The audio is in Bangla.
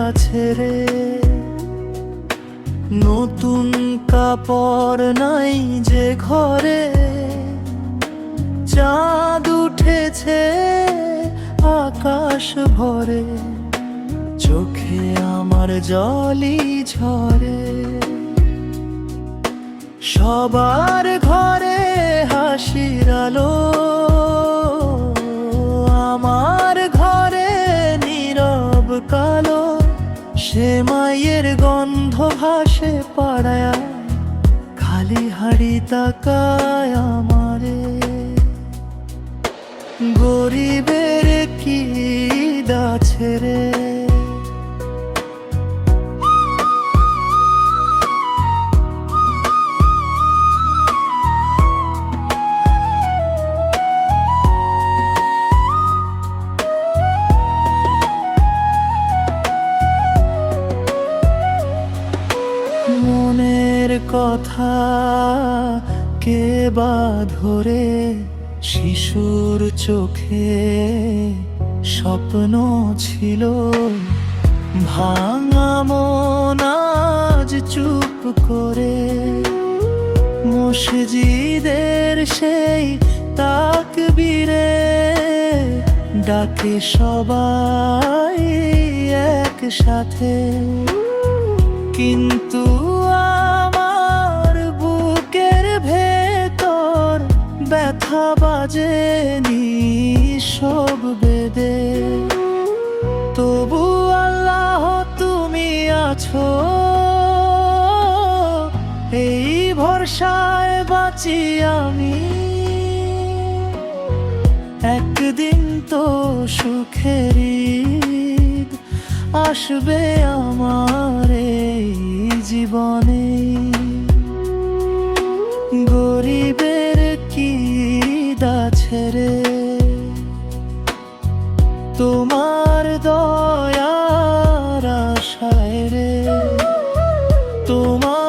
আছে রে, নতুন কাপড় নাই যে ঘরে, চাঁদ উঠেছে আকাশ ভরে, চোখে আমার জলই ঝরে। সবার ঘরে হাসির আলো, আমার ঘরে নীরব কালো। সে মায়ের গন্ধ ভাসে পাড়ায়, খালি হাড়ি তাকায় আমারে। গরিবের কি আছে রে, মনের কথা কে বা ধরে, শিশুর চোখে স্বপ্ন ছিল, ভাঙা মন আজ চুপ করে। মসজিদের সেই তাকবীরে ডাকে সবাই একসাথে, কিন্তু আমার বুকের ভেতর ব্যথা বাজে সব বেদে। তবু আল্লাহ তুমি আছো, এই ভরসায় বাঁচি আমি। একদিন তো সুখের ঈদ আসবে আমার এই জীবনে। গরিবের কি আছে রে, তোমার দয়ার আশায় রে, তোমার